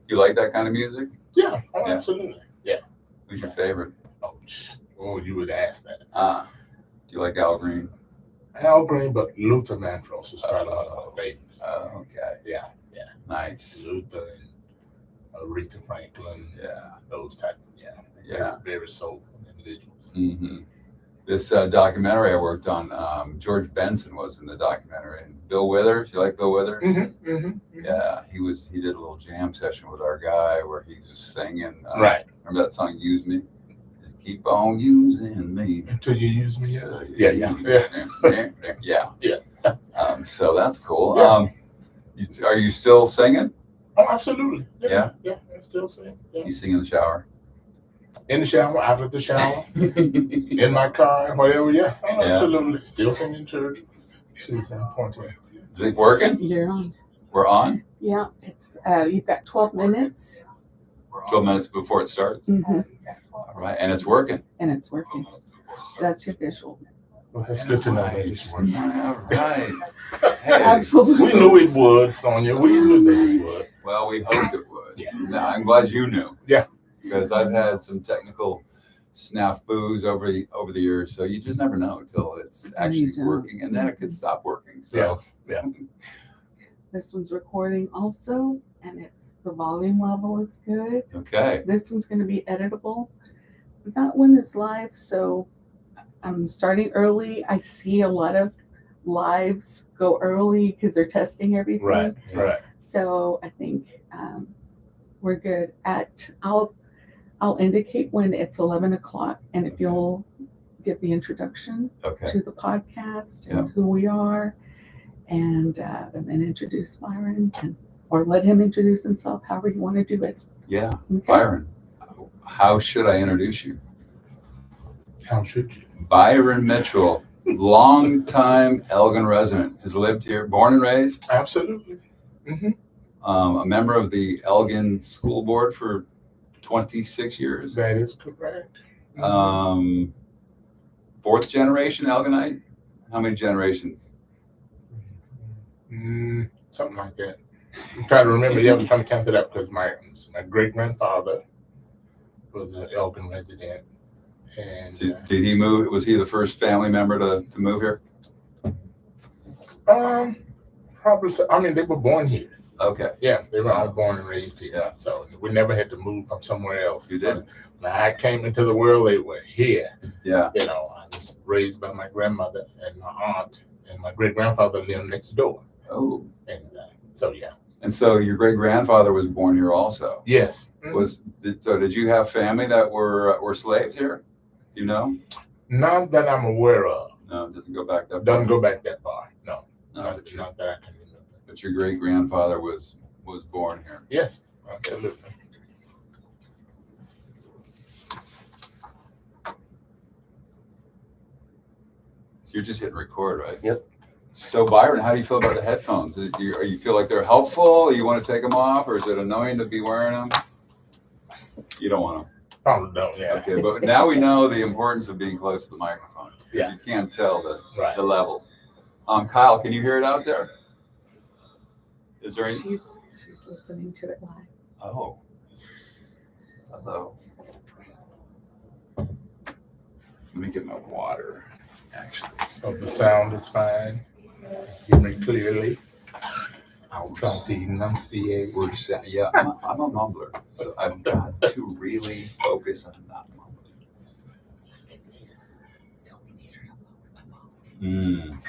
You like that kind of music? Yeah, oh, Yeah. absolutely. Yeah. Who's your favorite? Oh, you would ask that. Do you like Al Green? Al Green, but Luther Vandross is probably one of my favorites. Okay. Yeah. Nice. Luther and Aretha Franklin. Yeah. Those type. Yeah. Very soulful individuals. Mm-hmm. This documentary I worked on, George Benson was in the documentary, and Bill Withers. You like Bill Withers? Yeah, he did a little jam session with our guy where he was just singing. Right. Remember that song, "Use Me"? Just keep on using me until you use me. Yeah. So that's cool. Yeah. Are you still singing? Oh, absolutely. Yeah. I still sing. Yeah. You sing in the shower? In the shower, out of the shower, in my car, whatever. Yeah, absolutely. Still singing in church. She's important. Is it working? You're on. We're on? Yeah, it's you've got 12 minutes. 12 minutes before it starts? Mm-hmm. All right, and it's working. That's your visual. Well, that's good to know that it's working. All right. Hey, Absolutely. We knew it would, Sonia. We knew that it would. Well, we hoped it would. Yeah. No, I'm glad you knew. Yeah. Because I've had some technical snafus over the years, so you just never know until it's actually working, and then it could stop working. So yeah. This one's recording also, and the volume level is good. Okay. This one's going to be editable. That one is live, so I'm starting early. I see a lot of lives go early because they're testing everything. Right. So I think we're good. I'll indicate when it's 11 o'clock, and if you'll give the introduction to the podcast and who we are, and then introduce Byron, or let him introduce himself, however you want to do it. Yeah. Okay. Byron, how should I introduce you? How should you? Byron Mitchell, longtime Elgin resident, has lived here, born and raised. Absolutely. Mm-hmm. A member of the Elgin School Board for 26 years. That is correct. Fourth generation Elginite? How many generations? Something like that. I'm trying to remember. Yeah, I'm trying to count it up because my great grandfather was an Elgin resident. And did he move? Was he the first family member to move here? Probably. So. I mean, they were born here. Okay. Yeah, they were all born and raised here. Yeah. So we never had to move from somewhere else. You did. When I came into the world, they were here. Yeah. You know, I was raised by my grandmother and my aunt, and my great grandfather lived next door. Oh. And so yeah. And so your great grandfather was born here also. Yes. Did you have family that were slaves here? Do you know? Not that I'm aware of. No, it doesn't go back that far. Doesn't go back that far. No. Not that I can remember. But your great grandfather was born here. Yes, absolutely. So you're just hitting record, right? Yep. So Byron, how do you feel about the headphones? Do you feel like they're helpful? You want to take them off, or is it annoying to be wearing them? You don't want them. Probably don't. Yeah. Okay, but now we know the importance of being close to the microphone. Yeah. You can't tell the levels. Kyle, can you hear it out there? Is there any? She's listening to it live. Oh. Hello. Let me get my water, actually. So the sound is fine. Hear me clearly. I'll try to enunciate. Yeah, I'm a mumbler, so I've got to really focus on not mumbling. So we need her to lower the volume.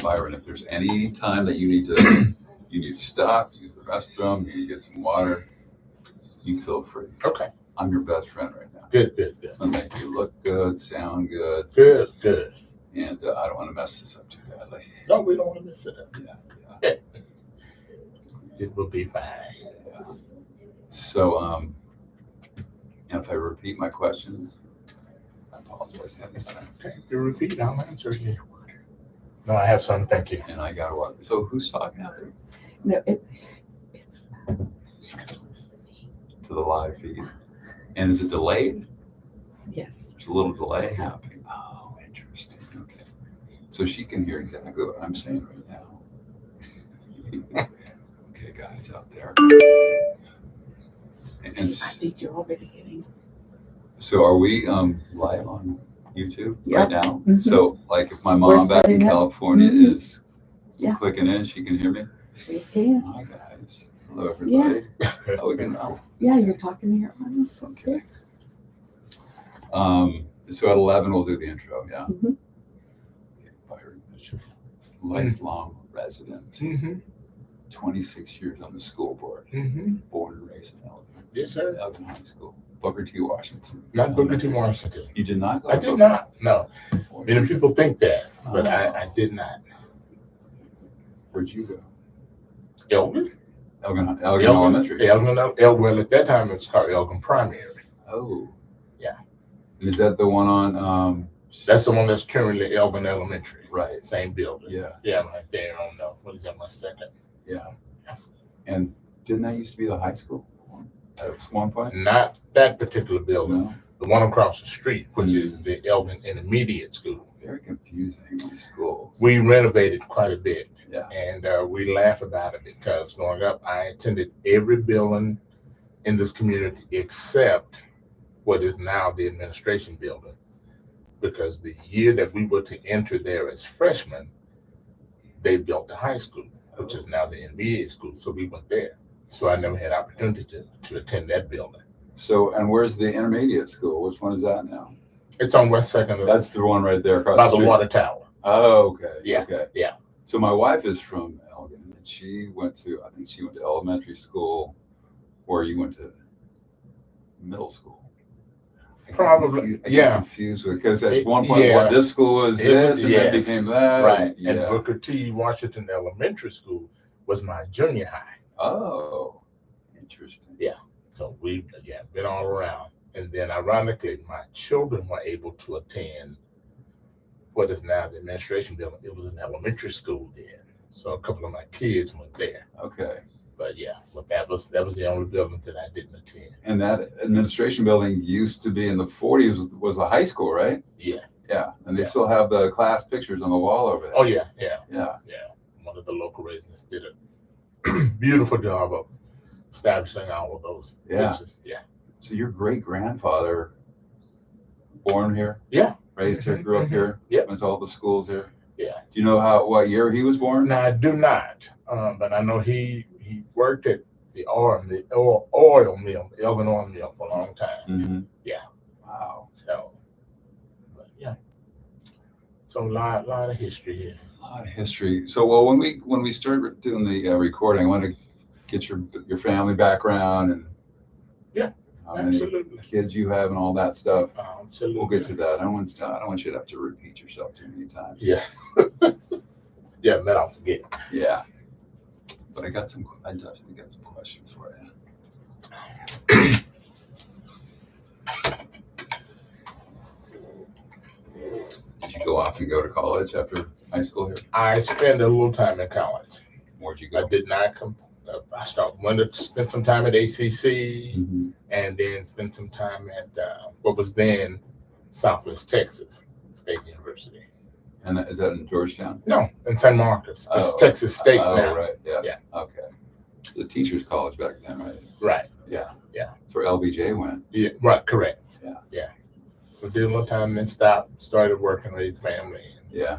Byron, if there's any time that you need to stop, use the restroom, you need to get some water, you feel free. Okay. I'm your best friend right now. Good. I'll make you look good, sound good. Good. And I don't want to mess this up too badly. No, we don't want to mess it up. Yeah. It will be fine. Yeah. So, and if I repeat my questions, I apologize ahead of time. Okay, if you repeat, I'll answer you. No, I have some, thank you. And I got to walk. So who's talking out there? No, it's she's listening to the live feed. And is it delayed? Yes. There's a little delay happening. Oh, interesting. Okay. So she can hear exactly what I'm saying right now. Okay, guys out there. See, I think you're already getting. So are we live on YouTube Yep. right now? Mhm. So like if my We're mom back in setting up. California Mhm. is Yeah. clicking in, she can hear me? She can. Hi guys. Hello everybody. Oh, we can now. Yeah, you're talking to your audience. That's Okay. good. So at 11 we'll do the intro, yeah. Mhm. Okay, Byron, lifelong resident. Mm-hmm. 26 years on the school board. Mm-hmm. Born and raised in Elgin. Yes, sir. Elgin High School. Booker T. Washington. Not Booker T. Washington. You did not go I to did Booker? not. No. Many people think that, but Oh. I did not. Where'd you go? Elgin? Elgin Elementary. Elgin. Well, at that time it's called Elgin Primary. Oh. Yeah. Is that the one on? That's the one that's currently Elgin Elementary. Right. Same building. Yeah. Yeah, right there on what is that? My second. Yeah. And didn't that used to be the high school at one point? Not that particular building. No. The one across the street, which is the Elgin Intermediate School. Very confusing, these schools. We renovated quite a bit. Yeah. And we laugh about it because growing up, I attended every building in this community except what is now the administration building. Because the year that we were to enter there as freshmen, they built the high school, which is now the intermediate school. So we went there. So I never had opportunity to attend that building. So, and where's the intermediate school? Which one is that now? It's on West Second. That's the one right there across by the the street. water tower. Oh, okay. Yeah. Okay. Yeah. So my wife is from Elgin, and she went to, I think she went to elementary school, where you went to middle school. Probably, I get yeah. confused with, because at one point, Yeah. what, this school was It this, was- and then it yes. became that. Right. Yeah. And Booker T. Washington Elementary School was my junior high. Oh, interesting. Yeah. So we, been all around. And then ironically, my children were able to attend what is now the administration building. It was an elementary school then. So a couple of my kids went there. Okay. But that was the only building that I didn't attend. And that administration building used to be in the 40s was the high school, right? Yeah. Yeah. And they Yeah. still have the class pictures on the wall over there. Oh yeah. Yeah. One of the local residents did a beautiful job of establishing all of those pictures. Yeah. So your great grandfather, born here? Yeah. Raised here, grew up here? Yep. Went to all the schools here? Yeah. Do you know what year he was born? Now I do not, but I know he worked at the oil mill, the Elgin oil mill for a long time. Mm-hmm. Yeah. Wow. So, but yeah. So a lot of history here. A lot of history. So, well, when we started doing the recording, I want to get your family background and how many Absolutely. kids you have and all that stuff. Absolutely. We'll get to that. I don't want you to have to repeat yourself too many times. Yeah. Yeah, that I'll forget. Yeah. But I definitely got some questions for you. Did you go off and go to college after high school here? I spent a little time in college. Where'd you I go? did not come. Went to spend some time at ACC Mhm. and then spent some time at what was then Southwest Texas State University. And is that in Georgetown? No, in San Marcos. It's Oh. Texas State Oh, now. right. Yeah. Yeah. Okay. The teachers' college back then, right? Right. Yeah. Yeah. That's where LBJ went. Yeah. Right. Correct. Yeah. Yeah. So did a little time, then stopped, started working, raised family. Yeah.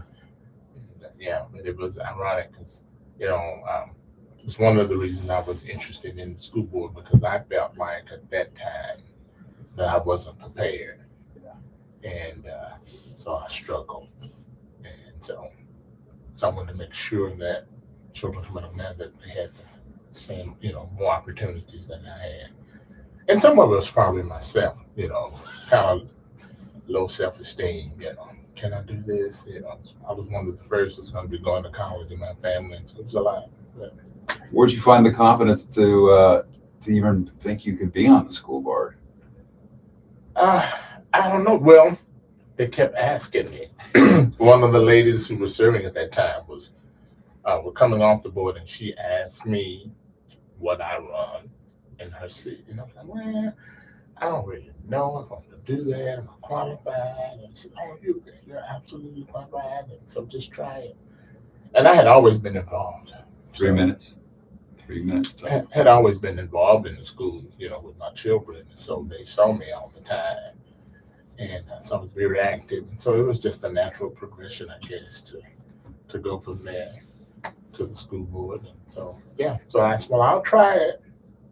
Yeah, but it was ironic because, it's one of the reasons I was interested in the school board because I felt like at that time that I wasn't prepared. Yeah. And so I struggled. And so I wanted to make sure that children coming up now that they had the same, more opportunities than I had. And some of it was probably myself, kind of low self-esteem, can I do this? I was one of the first that's going to be going to college in my family, and so it was a lot. But Where'd you find the confidence to even think you could be on the school board? I don't know. Well, they kept asking me. One of the ladies who was serving at that time was were coming off the board, and she asked me what I run in her seat. And I was like, well, I don't really know if I'm going to do that. Am I qualified? And she said, oh, you're absolutely qualified. And so just try it. And I had always been involved. 3 minutes. 3 minutes. Had always been involved in the school, with my children. And so they saw me all the time. And so I was very active. And so it was just a natural progression, I guess, to go from there to the school board. And so, so I said, well, I'll try it.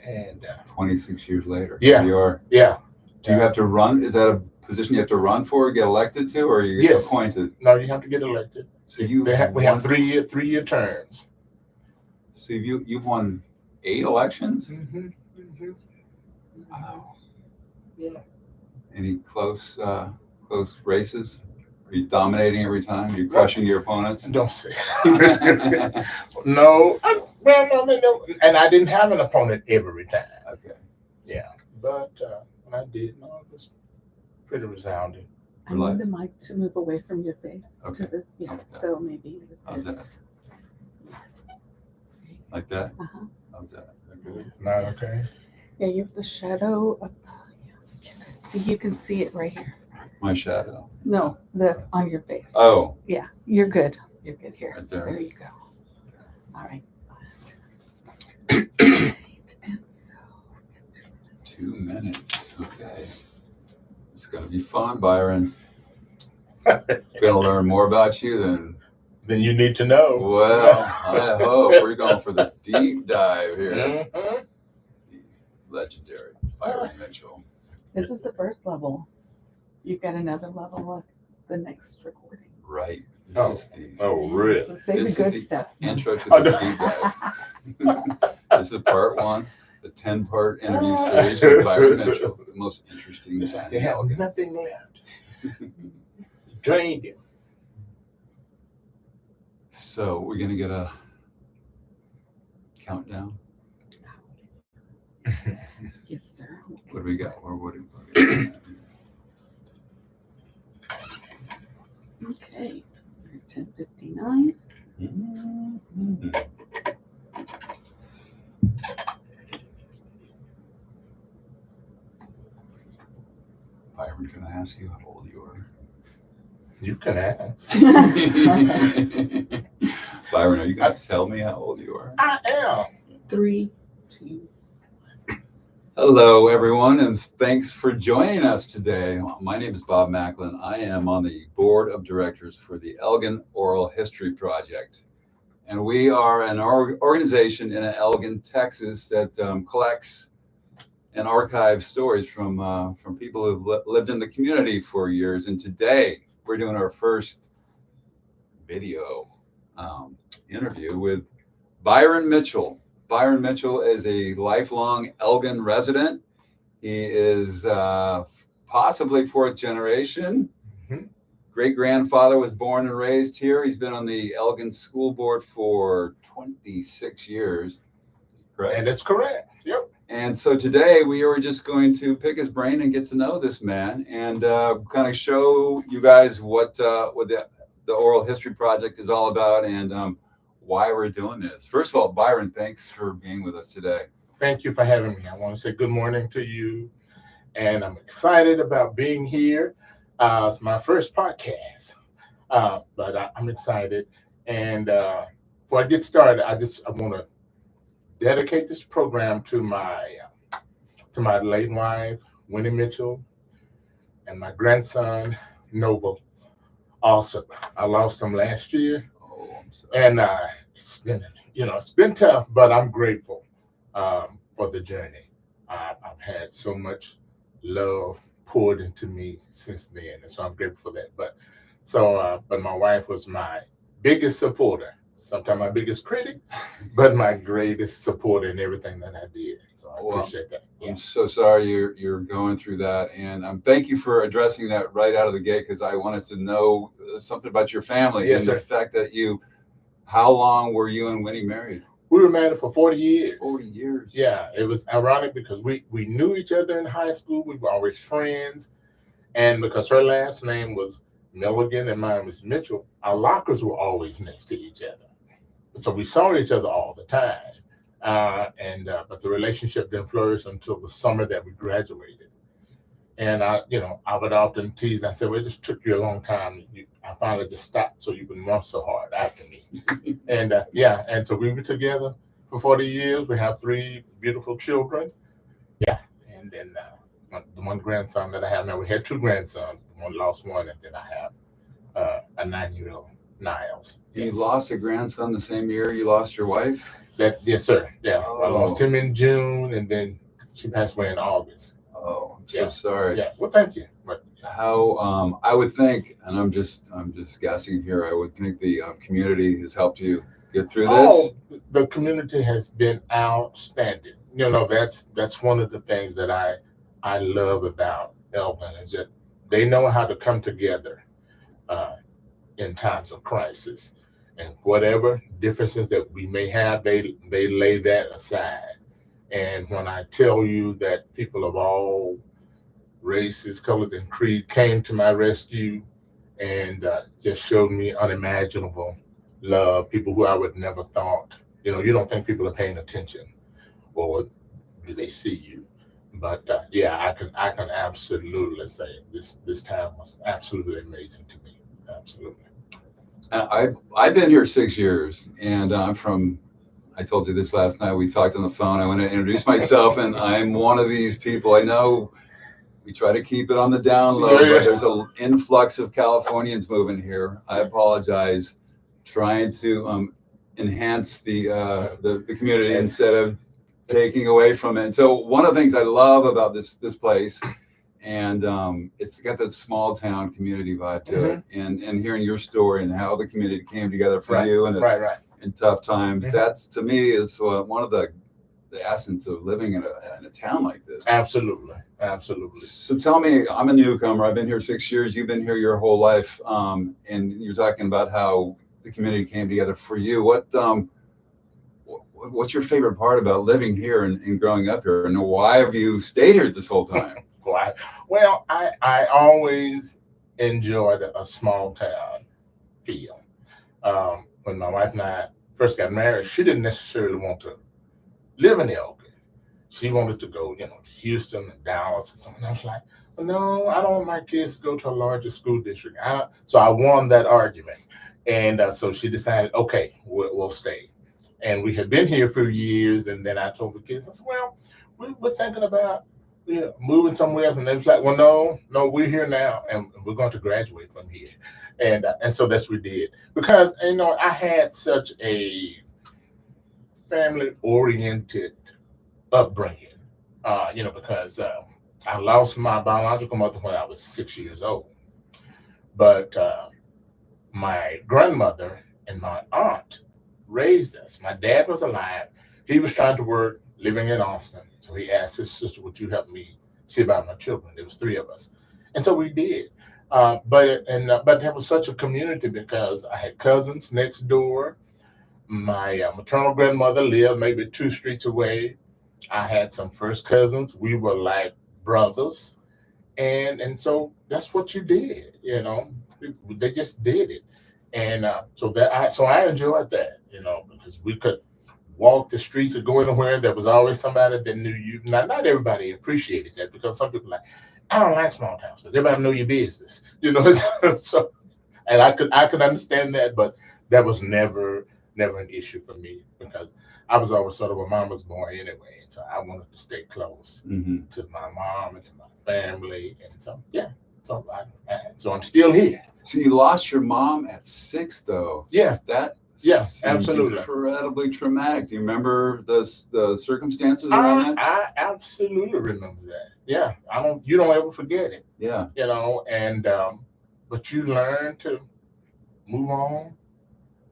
And 26 years later. Yeah. You are. Yeah. Do you have to run? Is that a position you have to run for, get elected to, or you get appointed? No, you have to get elected. So we have 3-year terms. So you've won 8 elections? Mm-hmm. Mm-hmm. Wow. Yeah. Any close races? Are you dominating every time? Are you crushing your opponents? Don't say. No. No. And I didn't have an opponent every time. Okay. Yeah. But when I did, it was pretty resounding. I need the mic to move away from your face. Okay. So maybe it's How's that? Like that? Uh-huh. How's that? Is that good? Not okay. Yeah, you have the shadow of see, you can see it right here. My shadow. No, on your face. Oh. Yeah, you're good. You're good here. Right there. There you go. All right. And so 2 minutes. Okay. It's going to be fun, Byron. Going to learn more about you than. Then you need to know. Well, I hope we're going for the deep dive here. Mm-hmm. Legendary Byron Mitchell. this is the first level. You've got another level of the next recording. Right. This is Really? So say This the is good the stuff. intro to the deep dive. This is part 1, the 10-part interview series with Byron Mitchell, the most interesting It's man. like they have nothing left. Drained him. So we're going to get a countdown. Yes, sir. What do we got? What do we got? Okay. 10:59. Mm-hmm. Byron, can I ask you how old you are? You can ask. Byron, are you going to tell me how old you are? I am. 3, 2. Hello, everyone, and thanks for joining us today. My name is Bob Makela. I am on the board of directors for the Elgin Oral History Project. And we are an organization in Elgin, Texas that collects and archives stories from people who've lived in the community for years. And today we're doing our first video interview with Byron Mitchell. Byron Mitchell is a lifelong Elgin resident. He is possibly 4th generation. Mm-hmm. Great-grandfather was born and raised here. He's been on the Elgin School Board for 26 years. Correct? And that's correct. Yep. And so today we are just going to pick his brain and get to know this man and kind of show you guys what the Oral History Project is all about and why we're doing this. First of all, Byron, thanks for being with us today. Thank you for having me. I want to say good morning to you. And I'm excited about being here. It's my first podcast, but I'm excited. And before I get started, I want to dedicate this program to my late wife, Winnie Mitchell, and my grandson, Noble. Also, I lost him last year. And it's been tough, but I'm grateful for the journey. I've had so much love poured into me since then, and so I'm grateful for that. But my wife was my biggest supporter. Sometimes my biggest critic, but my greatest supporter in everything that I did. So I appreciate that. Yeah. I'm so sorry you're going through that, and thank you for addressing that right out of the gate because I wanted to know something about your family and the fact that how long were you and Winnie married? We were married for 40 years. 40 years. Yeah, it was ironic because we knew each other in high school. We were always friends. And because her last name was Milligan and mine was Mitchell, our lockers were always next to each other. So we saw each other all the time. But the relationship didn't flourish until the summer that we graduated. And I would often tease. I said, "Well, it just took you a long time. I finally just stopped so you wouldn't run so hard after me." And and so we were together for 40 years. We have 3 beautiful children. Yeah, and then the one grandson that I have now. We had 2 grandsons. One lost one, and then I have a 9-year-old, Niles. You lost a grandson the same year you lost your wife? Yes, sir. Yeah, Oh. I lost him in June, and then she passed away in August. Oh, I'm so sorry. Yeah, well, thank you. But how I would think, and I'm just guessing here, I would think the community has helped you get through this. The community has been outstanding. That's one of the things that I love about Elgin is that they know how to come together in times of crisis, and whatever differences that we may have, they lay that aside. And when I tell you that people of all races, colors, and creed came to my rescue and just showed me unimaginable love, people who I would never thought, you don't think people are paying attention, or do they see you? But I can absolutely say this time was absolutely amazing to me. Absolutely. I've been here 6 years, and I'm from. I told you this last night. We talked on the phone. I want to introduce myself, and I'm one of these people. I know we try to keep it on the down low, but there's an influx of Californians moving here. I apologize. Trying to enhance the community instead of taking away from it. And so one of the things I love about this place, and it's got that small town community vibe to it, and hearing your story and how the community came together for you and in tough times, that's to me is one of the essence of living in a town like this. Absolutely. So tell me, I'm a newcomer. I've been here 6 years. You've been here your whole life, and you're talking about how the community came together for you. What's your favorite part about living here and growing up here, and why have you stayed here this whole time? Well, I always enjoyed a small town feel. When my wife and I first got married, she didn't necessarily want to live in Elgin. She wanted to go, to Houston and Dallas or something. I was like, well, no, I don't want my kids to go to a larger school district. So I won that argument. And so she decided, okay, we'll stay. And we had been here for years. And then I told the kids, I said, well, we're thinking about moving somewhere else. And they was like, well, no, we're here now. And we're going to graduate from here. And so that's what we did. Because, I had such a family-oriented upbringing, because I lost my biological mother when I was 6 years old. But my grandmother and my aunt raised us. My dad was alive. He was trying to work, living in Austin. So he asked his sister, would you help me see about my children? There was 3 of us. And so we did. But there was such a community because I had cousins next door. My maternal grandmother lived maybe 2 streets away. I had some first cousins. We were like brothers. And so that's what you did, They just did it. And so I enjoyed that, because we could walk the streets or go anywhere. There was always somebody that knew you. Not everybody appreciated that, because some people like, I don't like small towns because everybody know your business, So, and I could understand that, but that was never an issue for me, because I was always sort of a mama's boy anyway, and so I wanted to stay close to my mom and to my family, and so so I'm still here. So you lost your mom at 6, though. Yeah, Absolutely incredibly traumatic. Do you remember the circumstances around that? I absolutely remember that. Yeah, you don't ever forget it. Yeah, and but you learn to move on.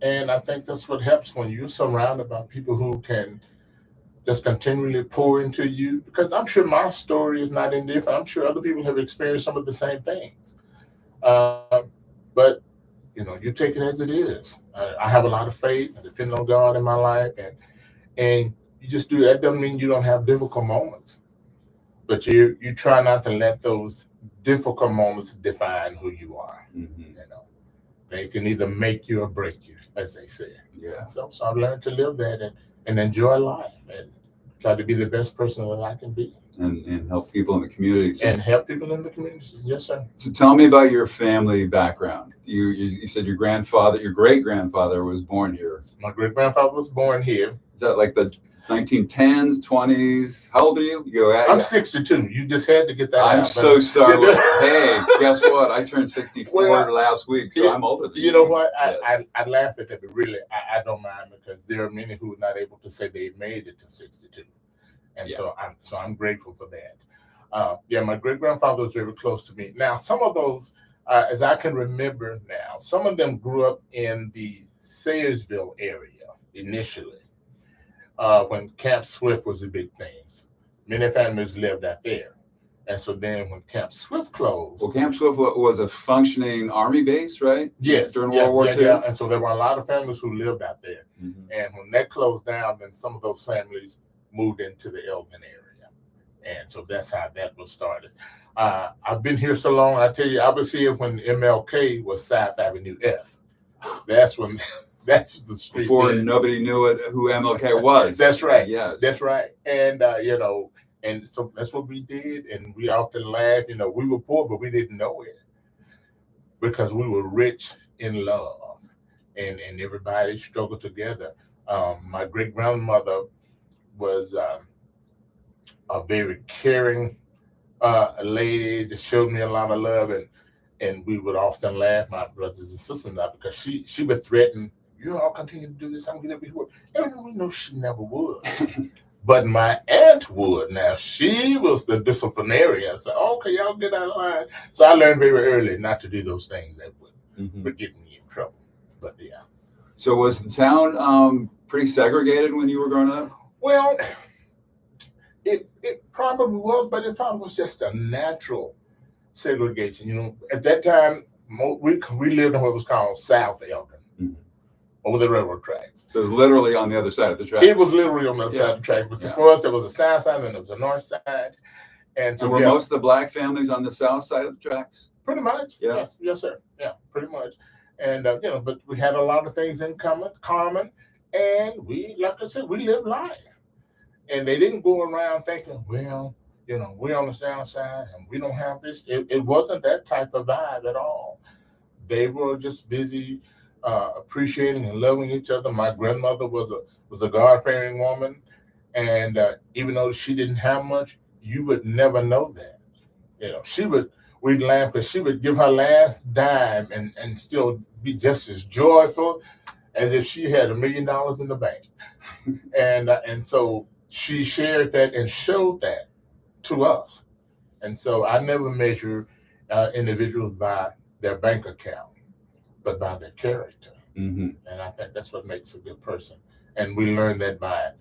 And I think that's what helps when you're surrounded by people who can just continually pour into you. Because I'm sure my story is not any different. I'm sure other people have experienced some of the same things. But, you take it as it is. I have a lot of faith. I depend on God in my life. And you just do that. Doesn't mean you don't have difficult moments. But you try not to let those difficult moments define who you are. They can either make you or break you, as they say. Yeah. So I've learned to live that and enjoy life and try to be the best person that I can be. and help people in the community. So, And help people in the community. Yes, sir. so tell me about your family background. You said your great grandfather was born here. My great grandfather was born here. Is that like the 1910s, 20s? How old are you? I'm 62. You just had to get that I'm out. so sorry. Hey, guess what? I turned 64 last week, so I'm older than you. You know what? Yes. I laugh at that, but really, I don't mind, because there are many who are not able to say they made it to 62. And so I'm grateful for that. My great grandfather was very close to me. Now, some of those, as I can remember now, some of them grew up in the Sayersville area initially, when Camp Swift was the big things. Many families lived out there. And so then when Camp Swift closed. Well, Camp Swift was a functioning Army base, right? Yes. During World War II. Yeah. And so there were a lot of families who lived out there. Mm-hmm. And when that closed down, then some of those families moved into the Elgin area. And so that's how that was started. I've been here so long, I tell you, I was here when MLK was South Avenue F. That's when, that's the street. Before nobody knew who MLK was. That's right. Yes. That's right. And, and so that's what we did. And we often laugh, we were poor, but we didn't know it, because we were rich in love, and everybody struggled together. My great grandmother was a very caring lady that showed me a lot of love, and we would often laugh, my brothers and sisters and I, because she would threaten, you all continue to do this, I'm gonna be here. And we know she never would. But my aunt would. Now, she was the disciplinarian. So, okay, y'all get out of line. So I learned very early not to do those things that would get me in trouble. But yeah. So was the town pretty segregated when you were growing up? Well, it probably was, but it probably was just a natural segregation. At that time, we lived in what was called South Elgin. Mm-hmm. Over the railroad tracks. So it was literally on the other side of the tracks. It was literally on the other side of the track. But for us, there was a south side and there was a north side. And so were most of the black families on the south side of the tracks? Pretty much. Yeah. Yes, sir. Yeah, pretty much. And, but we had a lot of things in common. And we, like I said, we lived life. And they didn't go around thinking, well, we're on the south side and we don't have this. It wasn't that type of vibe at all. They were just busy appreciating and loving each other. My grandmother was a God-fearing woman, and even though she didn't have much, you would never know that. We'd laugh because she would give her last dime and still be just as joyful as if she had $1 million in the bank. And so she shared that and showed that to us. And so I never measure individuals by their bank account, but by their character. Mm-hmm. And I think that's what makes a good person. And we learn that by,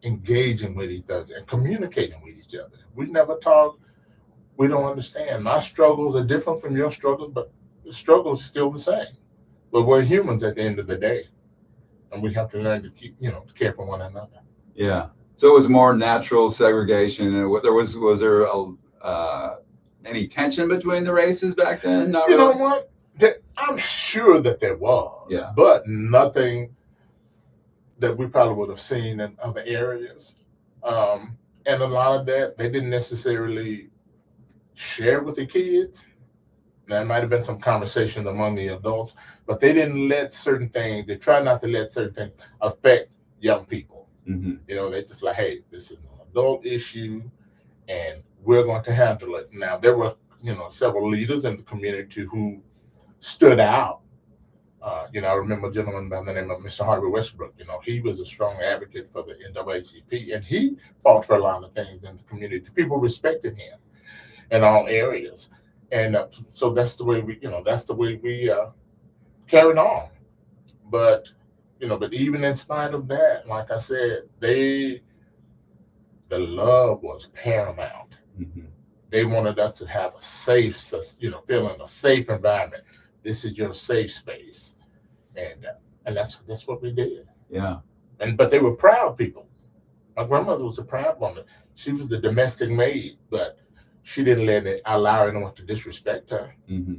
engaging with each other and communicating with each other. We never talk, we don't understand. My struggles are different from your struggles, but the struggle is still the same. But we're humans at the end of the day. And we have to learn to keep, to care for one another. Yeah. So it was more natural segregation. And was there any tension between the races back then? Not really. You know what? I'm sure that there was, but nothing that we probably would have seen in other areas. And a lot of that, they didn't necessarily share with the kids. There might have been some conversations among the adults, but they didn't let certain things, they try not to let certain things affect young people. Mm-hmm. They just like, hey, this is an adult issue and we're going to handle it. Now, there were, several leaders in the community who stood out. I remember a gentleman by the name of Mr. Harvey Westbrook. He was a strong advocate for the NAACP, and he fought for a lot of things in the community. People respected him in all areas, and so that's the way we carried on. But but even in spite of that, like I said, the love was paramount. Mm-hmm. They wanted us to have a safe, feel in a safe environment. This is your safe space, and that's what we did. Yeah. But they were proud people. My grandmother was a proud woman. She was the domestic maid, but she didn't allow anyone to disrespect her. Mm-hmm.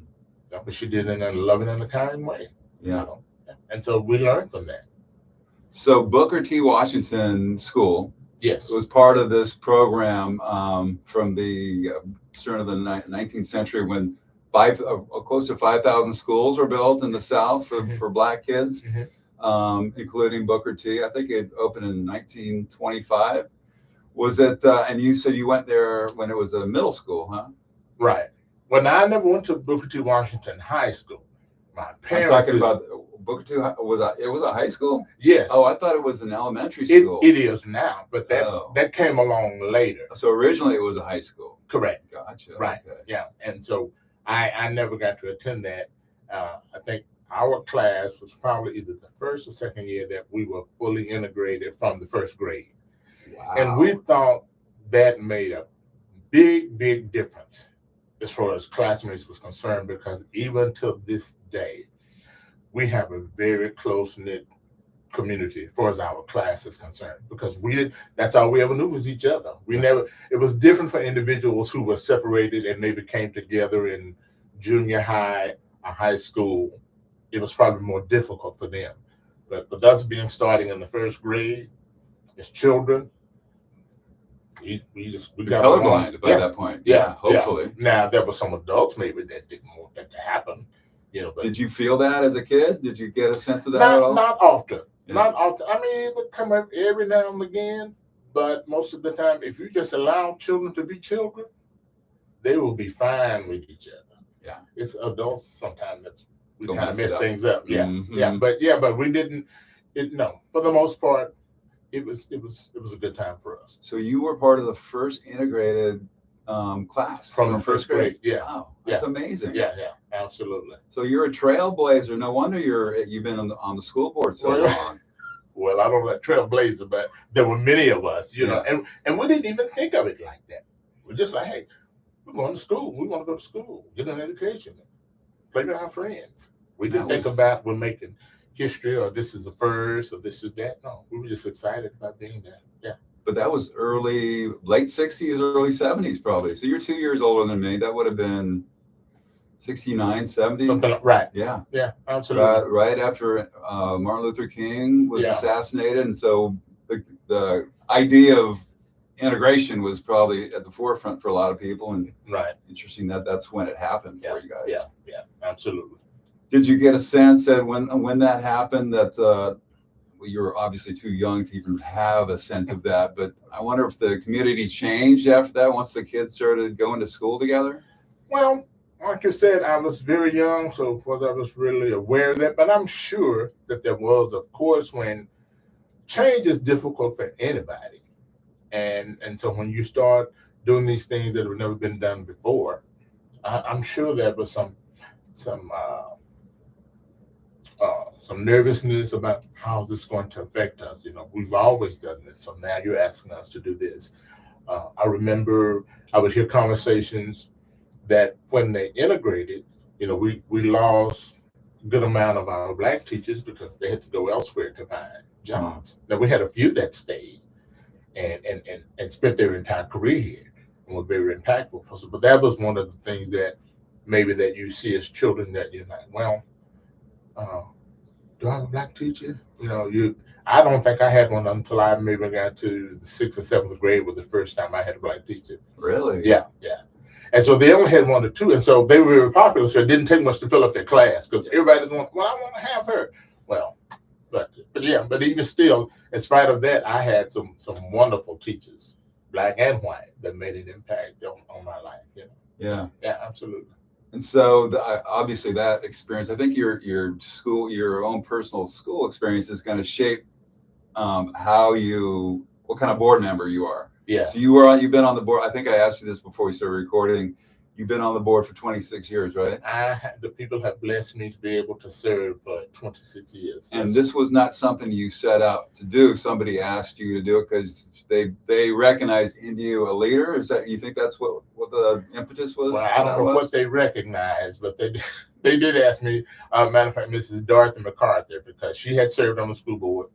But she did it in a loving and a kind way. Yeah. And so we learned from that. So Booker T. Washington School Yes. It was part of this program from the turn of the 19th century when close to 5,000 schools were built in the South for Black kids, including Booker T. I think it opened in 1925. Was it? And you said you went there when it was a middle school, huh? Right. Well, now I never went to Booker T. Washington High School. My parents. I'm talking about Booker T. It was a high school? Yes. Oh, I thought it was an elementary school. It is now, but that came along later. So originally it was a high school. Correct. Gotcha. Right. Okay. Yeah. And so I never got to attend that. I think our class was probably either the first or second year that we were fully integrated from the first grade. Wow. And we thought that made a big, big difference as far as classmates was concerned, because even to this day, we have a very close-knit community as far as our class is concerned, because that's all we ever knew was each other. It was different for individuals who were separated and maybe came together in junior high or high school. It was probably more difficult for them. But with us starting in the first grade as children, we got colorblind by that point. Yeah, hopefully. Yeah. Now there were some adults maybe that didn't want that to happen. But did you feel that as a kid? Did you get a sense of that at all? Not often. Yeah. Not often. I mean, it would come up every now and again, but most of the time, if you just allow children to be children, they will be fine with each other. Yeah. It's adults sometimes we kind of mess things up. Yeah. Mm-hmm. But we didn't. For the most part, it was a good time for us. So you were part of the first integrated class from the first grade. Yeah. Wow, that's amazing. Yeah, absolutely. So you're a trailblazer. No wonder you've been on the school board so long. Well, I don't know about trailblazer, but there were many of us, and we didn't even think of it like that. We're just like, hey, we're going to school. We want to go to school, get an education, play with our friends. We didn't think about we're making history or this is the first or this is that. No, we were just excited about being there. Yeah. But that was late 60s, early 70s probably. So you're 2 years older than me. That would have been 69, 70. Something like, right. Yeah. Yeah, absolutely. Right after Martin Luther King was assassinated. And so the idea of integration was probably at the forefront for a lot of people. And interesting that's when it happened for you guys. Yeah, absolutely. Did you get a sense that when that happened that you were obviously too young to even have a sense of that, but I wonder if the community changed after that once the kids started going to school together? Well, like you said, I was very young, so of course I was really aware of that, but I'm sure that there was, of course, when change is difficult for anybody. And so when you start doing these things that have never been done before, I'm sure there was some nervousness about how is this going to affect us. We've always done this, so now you're asking us to do this. I remember I would hear conversations that when they integrated, we lost a good amount of our Black teachers because they had to go elsewhere to find jobs. Now we had a few that stayed and spent their entire career here and were very impactful for us. But that was one of the things that maybe that you see as children that you're like, well, do I have a Black teacher? I don't think I had one until I maybe got to the 6th or 7th grade was the first time I had a Black teacher. Really? Yeah. And so they only had 1 or 2, and so they were very popular. So it didn't take much to fill up their class because everybody's going, well, I want to have her. Well, but even still, in spite of that, I had some wonderful teachers, Black and white, that made an impact on my life. Yeah, absolutely. And so obviously that experience, I think your own personal school experience is going to shape what kind of board member you are. Yeah. So you've been on the board. I think I asked you this before we started recording. You've been on the board for 26 years, right? The people have blessed me to be able to serve for 26 years. And this was not something you set out to do. Somebody asked you to do it because they recognized in you a leader. You think that's what the impetus was? Well, I don't know what they recognized, but they did ask me. Matter of fact, Mrs. Dorothy McCarthy, because she had served on the school board.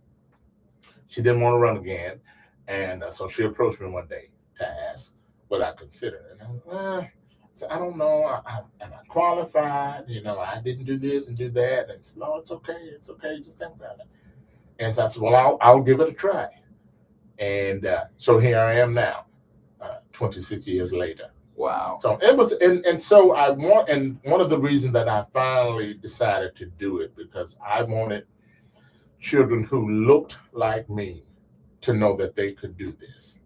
She didn't want to run again. And so she approached me one day to ask what I considered. And so I don't know. Am I qualified? I didn't do this and do that. And she said, no, it's okay. It's okay. Just think about it. And so I said, well, I'll give it a try. And so here I am now, 26 years later. Wow. So it was, and so I want, and one of the reasons that I finally decided to do it, because I wanted children who looked like me to know that they could do this.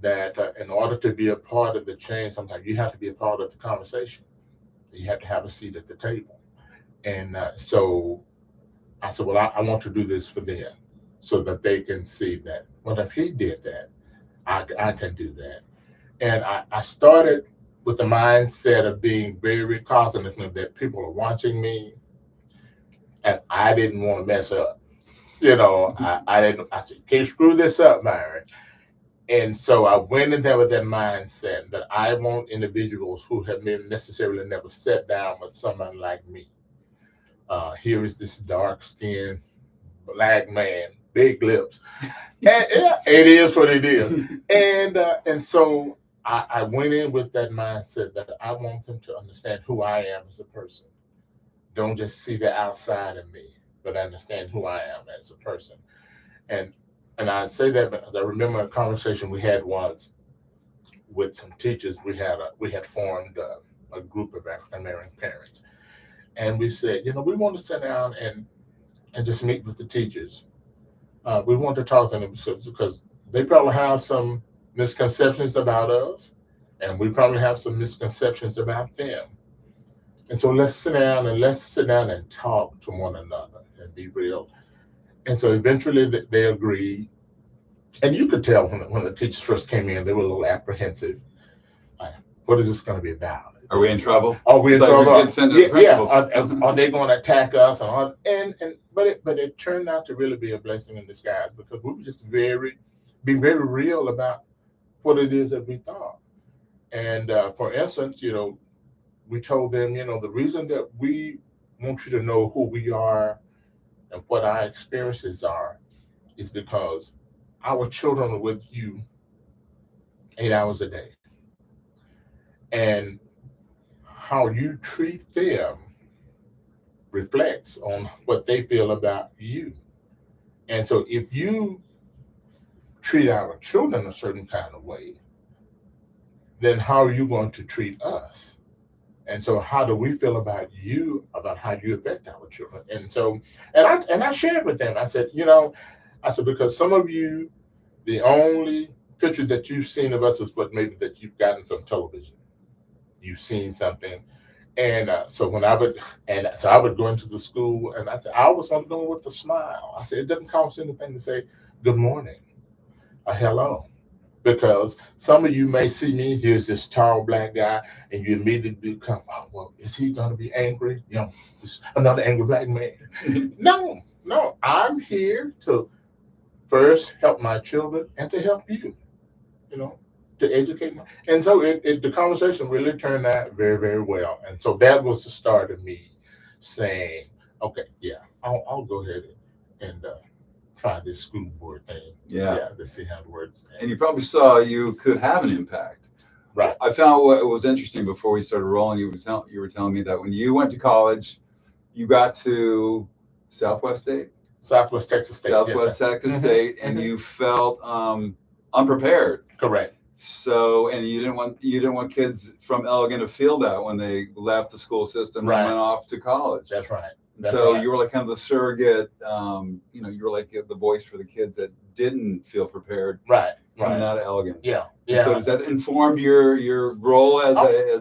That in order to be a part of the change, sometimes you have to be a part of the conversation. You have to have a seat at the table. And so I said, well, I want to do this for them so that they can see that, well, if he did that, I can do that. And I started with the mindset of being very cognizant that people are watching me, and I didn't want to mess up. You know, I said, can't screw this up, Byron. And so I went in there with that mindset that I want individuals who have necessarily never sat down with someone like me. Here is this dark-skinned black man, big lips. And yeah, it is what it is. And so I went in with that mindset that I want them to understand who I am as a person. Don't just see the outside of me, but understand who I am as a person. And I say that because I remember a conversation we had once with some teachers. We had formed a group of African American parents, and we said, you know, we want to sit down and just meet with the teachers. We want to talk to them because they probably have some misconceptions about us, and we probably have some misconceptions about them. And so let's sit down and talk to one another and be real. And so eventually they agreed. And you could tell when the teachers first came in, they were a little apprehensive. What is this going to be about? Are we in trouble? Are we in trouble? Yeah. Are they going to attack us? But it turned out to really be a blessing in disguise, because we were just being very real about what it is that we thought. And for instance, you know, we told them, you know, the reason that we want you to know who we are and what our experiences are is because our children are with you 8 hours a day. And how you treat them reflects on what they feel about you. And so if you treat our children a certain kind of way, then how are you going to treat us? And so how do we feel about you, about how you affect our children? And so, and I shared with them, I said, you know, because some of you, the only picture that you've seen of us is what maybe that you've gotten from television. You've seen something. And so I would go into the school, and I always want to go with a smile. I said, it doesn't cost anything to say good morning or hello. Because some of you may see me, here's this tall black guy, and you immediately become, oh, well, is he going to be angry? You know, another angry black man. No, I'm here to first help my children and to help you, you know, to educate them. And so the conversation really turned out very, very well. And so that was the start of me saying, okay, yeah, I'll go ahead and try this school board thing. Yeah, to see how it works. And you probably saw you could have an impact. Right. I found what was interesting before we started rolling. You were telling me that when you went to college, you got to Southwest Texas State, and you felt unprepared. Correct. So, and you didn't want kids from Elgin to feel that when they left the school system and went off to college. That's right. You were like kind of the surrogate, you know, you were like the voice for the kids that didn't feel prepared. Right. Coming out of Elgin. Yeah. So does that inform your role as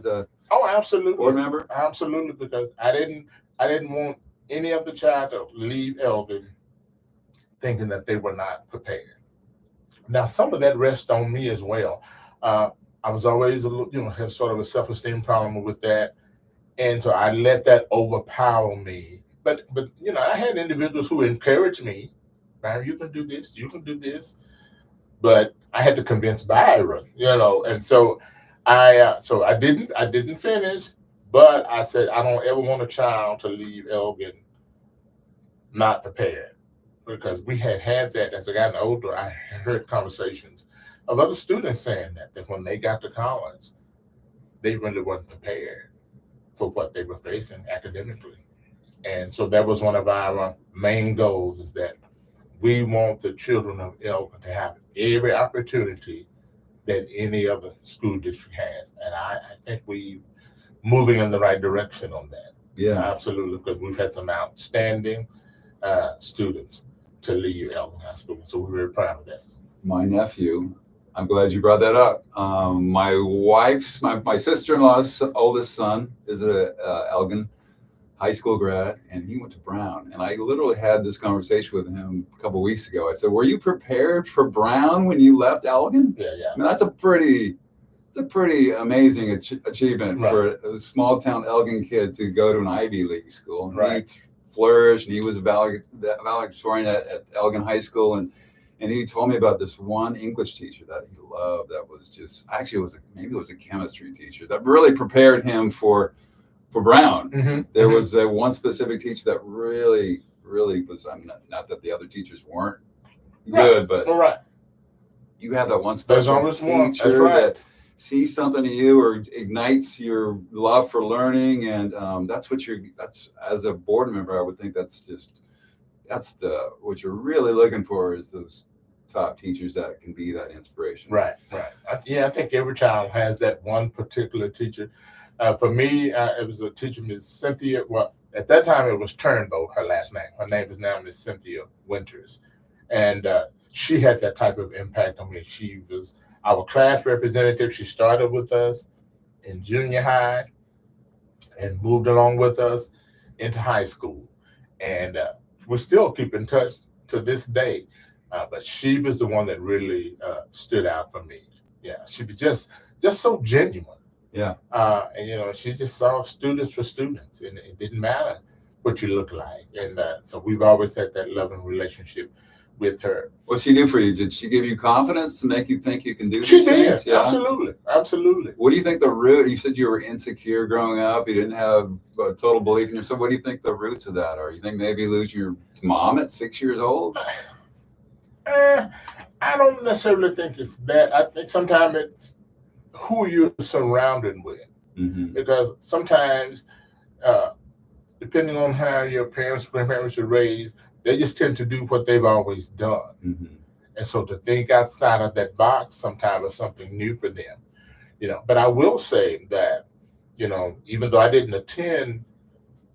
a absolutely board member? Absolutely, because I didn't want any of the child to leave Elgin thinking that they were not prepared. Now, some of that rests on me as well. I was always had sort of a self-esteem problem with that. And so I let that overpower me. But you know, I had individuals who encouraged me, Byron, you can do this, you can do this. But I had to convince Byron, you know, and so I didn't finish, but I said I don't ever want a child to leave Elgin not prepared, because we had that as I got older. I heard conversations of other students saying that when they got to college, they really weren't prepared for what they were facing academically. And so that was one of our main goals, is that we want the children of Elgin to have every opportunity that any other school district has. And I think we moving in the right direction on that. Yeah, absolutely, because we've had some outstanding students to leave Elgin High School. So we're very proud of that. my nephew, I'm glad you brought that up. My sister-in-law's oldest son is a Elgin high school grad, and he went to Brown. And I literally had this conversation with him a couple of weeks ago. I said, "Were you prepared for Brown when you left Elgin?" Yeah. I mean, that's a pretty amazing achievement for a small town Elgin kid to go to an Ivy League school. And he flourished, and he was a valedictorian at Elgin High School. And he told me about this one English teacher that he loved. That was just maybe it was a chemistry teacher that really prepared him for Brown. Mm-hmm. There was one specific teacher that really was. I'm not that the other teachers weren't good, but you have that one special teacher that sees something in you or ignites your love for learning, and that's as a board member, I would think what you're really looking for is those top teachers that can be that inspiration. Right. I think every child has that one particular teacher. For me, it was a teacher, Miss Cynthia. Well, at that time it was Turnbow, her last name. Her name is now Miss Cynthia Winters, and she had that type of impact on me. She was our class representative. She started with us in junior high and moved along with us into high school, and we still keep in touch to this day. But she was the one that really stood out for me. Yeah, she was just so genuine. Yeah. And she just saw students for students, and it didn't matter what you look like. And so we've always had that loving relationship with her. What'd she do for you? Did she give you confidence to make you think you can do She these did. things? Yeah. Absolutely. What do you think the root? You said you were insecure growing up. You didn't have a total belief in yourself. What do you think the roots of that are? You think maybe losing your mom at 6 years old? I don't necessarily think it's that. I think sometimes it's who you're surrounded with. Mm-hmm. Because sometimes, depending on how your parents, grandparents were raised, they just tend to do what they've always done. Mm-hmm. And so to think outside of that box sometimes is something new for them. But I will say that, even though I didn't attend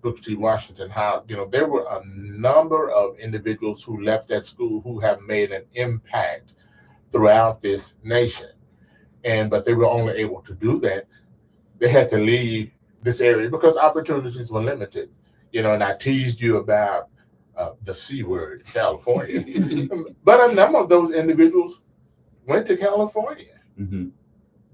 Booker T. Washington High, there were a number of individuals who left that school who have made an impact throughout this nation. But they were only able to do that. They had to leave this area because opportunities were limited. And I teased you about the C word, California. But a number of those individuals went to California mm-hmm.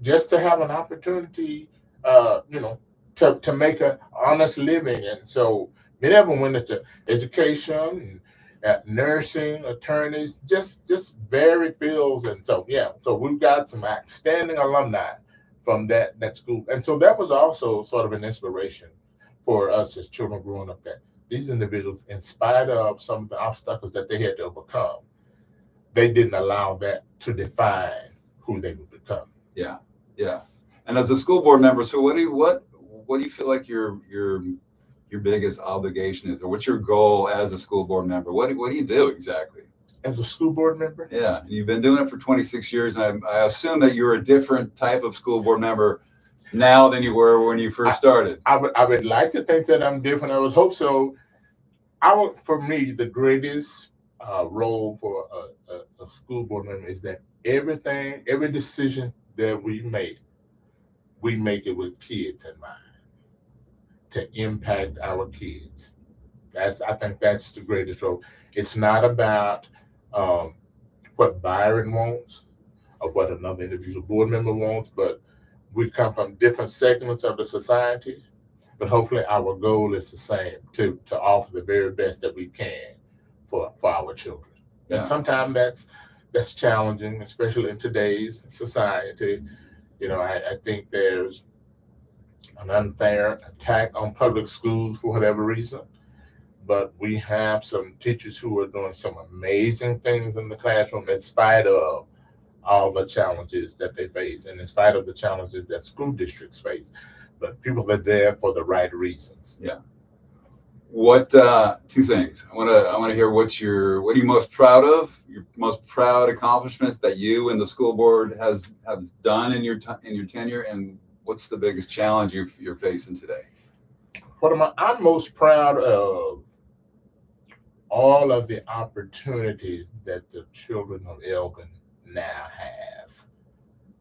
just to have an opportunity, to make an honest living. And so many of them went into education, nursing, attorneys, just varied fields. And so, so we've got some outstanding alumni from that school. And so that was also sort of an inspiration for us as children growing up, that these individuals, in spite of some of the obstacles that they had to overcome, they didn't allow that to define who they would become. Yeah. And as a school board member, so what do you feel like your biggest obligation is, or what's your goal as a school board member? What do you do exactly? As a school board member? Yeah, you've been doing it for 26 years, and I assume that you're a different type of school board member now than you were when you first started. I would like to think that I'm different. I would hope so. For me, the greatest role for a school board member is that every decision that we make it with kids in mind, to impact our kids. I think that's the greatest role. It's not about what Byron wants or what another individual board member wants, but we come from different segments of the society, but hopefully our goal is the same, to offer the very best that we can for our children. Yeah. And sometimes that's challenging, especially in today's society. I think there's an unfair attack on public schools for whatever reason, but we have some teachers who are doing some amazing things in the classroom in spite of all the challenges that they face, and in spite of the challenges that school districts face. But people are there for the right reasons. Yeah. What two things? I want to hear what are you most proud of? Your most proud accomplishments that you and the school board have done in your tenure, and what's the biggest challenge you're facing today? I'm most proud of all of the opportunities that the children of Elgin now have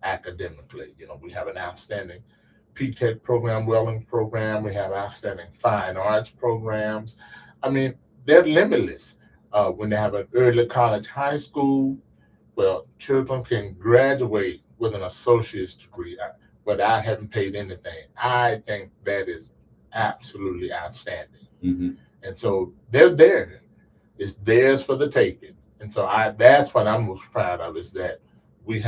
academically. We have an outstanding P-TECH program, welding program. We have outstanding fine arts programs. I mean, they're limitless. When they have an early college high school, well, children can graduate with an associate's degree without having paid anything. I think that is absolutely outstanding. Mm-hmm. And so they're there. It's theirs for the taking. And so that's what I'm most proud of, is that we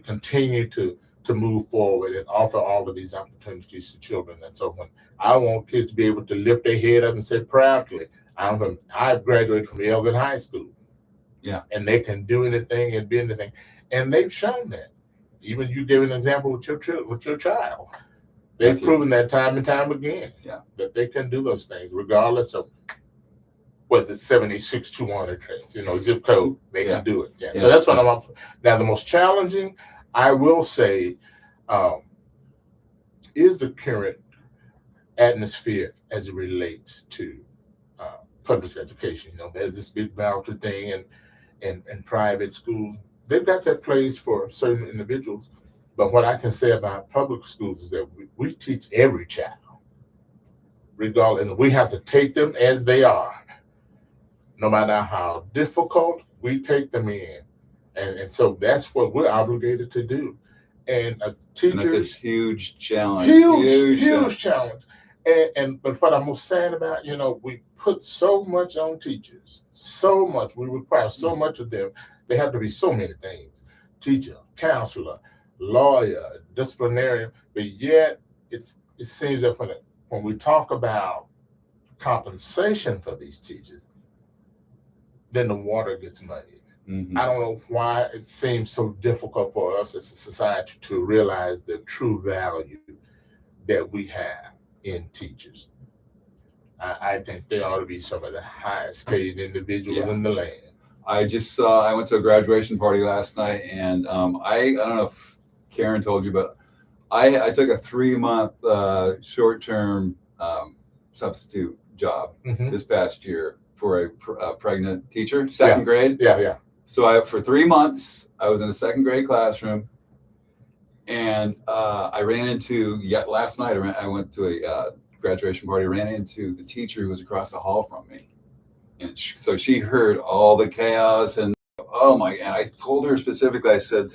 continue to move forward and offer all of these opportunities to children. And so when I want kids to be able to lift their head up and say proudly, I've graduated from Elgin High School. Yeah. And they can do anything and be anything. And they've shown that. Even you gave an example with your child. They've proven that time and time again. Yeah. That they can do those things regardless of what the 76200 zip code, they can do it. Yeah. So that's what I'm up for. Now, the most challenging, I will say, is the current atmosphere as it relates to public education. There's this big voucher thing and private schools. They've got their place for certain individuals. But what I can say about public schools is that we teach every child, regardless, and we have to take them as they are. No matter how difficult, we take them in. And so that's what we're obligated to do. And teachers. And that's a huge challenge. Huge challenge. But what I'm most sad about, we put so much on teachers, so much. We require so much of them. They have to be so many things: teacher, counselor, lawyer, disciplinarian. But yet, it seems that when we talk about compensation for these teachers, then the water gets muddied. Mm-hmm. I don't know why it seems so difficult for us as a society to realize the true value that we have in teachers. I think they ought to be some of the highest paid individuals in the land. I went to a graduation party last night, and I don't know if Karen told you, but I took a 3-month short-term substitute job this past year for a pregnant teacher, second grade. Yeah. So for 3 months, I was in a second grade classroom, and I ran into, last night, I went to a graduation party, ran into the teacher who was across the hall from me. And so she heard all the chaos, and and I told her specifically, I said,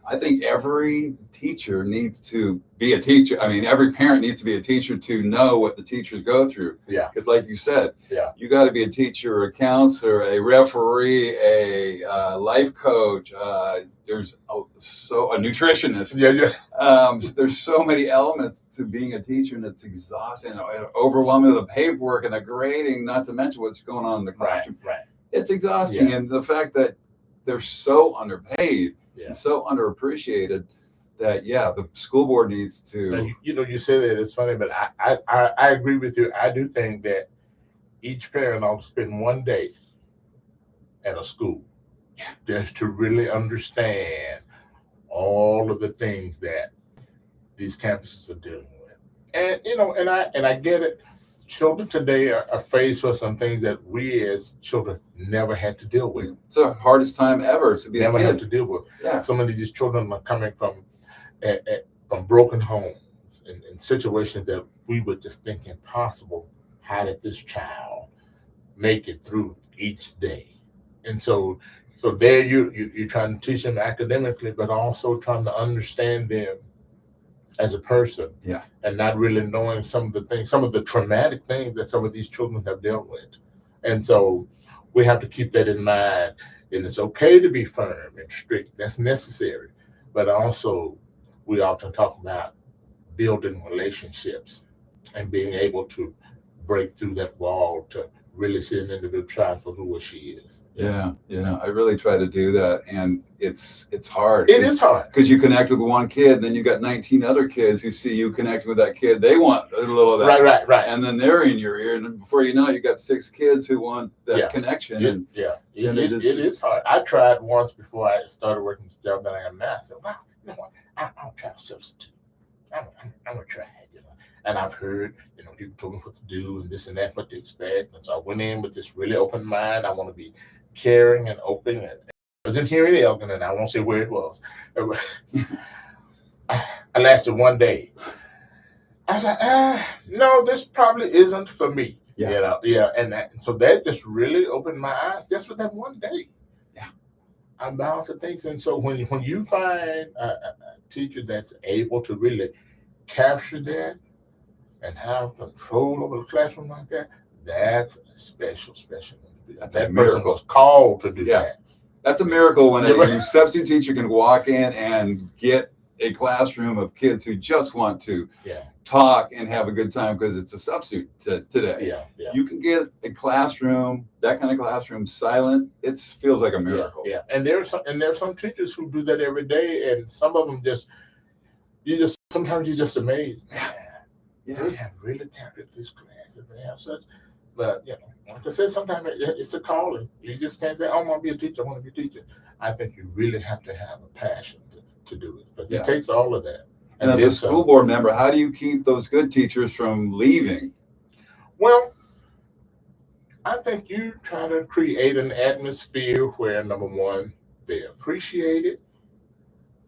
I think every teacher needs to be a teacher. I mean, every parent needs to be a teacher to know what the teachers go through. Yeah. Because like you said, you got to be a teacher, a counselor, a referee, a life coach. There's a nutritionist. Yeah. There's so many elements to being a teacher, and it's exhausting, overwhelming with the paperwork and the grading, not to mention what's going on in the classroom. Right. It's exhausting. And the fact that they're so underpaid, and so underappreciated, that the school board needs to. And you say that it's funny, but I agree with you. I do think that each parent ought to spend one day at a school just to really understand all of the things that these campuses are dealing with. And I get it. Children today are faced with some things that we as children never had to deal with. It's the hardest time ever to be never a kid. had to deal with. Yeah. Some of these children are coming from broken homes and situations that we would just think impossible. How did this child make it through each day? And so there you're trying to teach them academically, but also trying to understand them as a person, and not really knowing some of the traumatic things that some of these children have dealt with. And so we have to keep that in mind. And it's okay to be firm and strict. That's necessary. But also, we often talk about building relationships and being able to break through that wall to really see an individual try for who she is. Yeah. I really try to do that, and it's hard. It is hard because you connect with one kid, and then you got 19 other kids who see you connecting with that kid. They want a little of that, right, and then they're in your ear, and then before you know it, you got 6 kids who want that connection. It is hard. I tried once before I started working this job that I am now. I said, "Wow, you know what? I'll try to substitute. I'm gonna try it, you know." And I've heard, you know, people told me what to do and this and that, what to expect. And so I went in with this really open mind. I want to be caring and open. And I wasn't here in Elgin, and I won't say where it was. I lasted one day. I was like, no, this probably isn't for me. Yeah. You know, and so that just really opened my eyes just for that one day. Yeah. I'm bound to things. And so when you find a teacher that's able to really capture that and have control over the classroom like that, that's a special. That's that a person miracle. was called to do that. That's a miracle when a substitute teacher can walk in and get a classroom of kids who just want to talk and have a good time because it's a substitute today. Yeah. You can get a classroom, that kind of classroom, silent. It feels like a miracle. Yeah. And there's some teachers who do that every day, and some of them sometimes you're just amazed. Man, they have really captured this class, and they have such. But you know, like I said, sometimes it's a calling. You just can't say, "Oh, I want to be a teacher. I want to be a teacher." I think you really have to have a passion to do it, because it takes all of that. And as a school board member, how do you keep those good teachers from leaving? Well, I think you try to create an atmosphere where, number one, they're appreciated,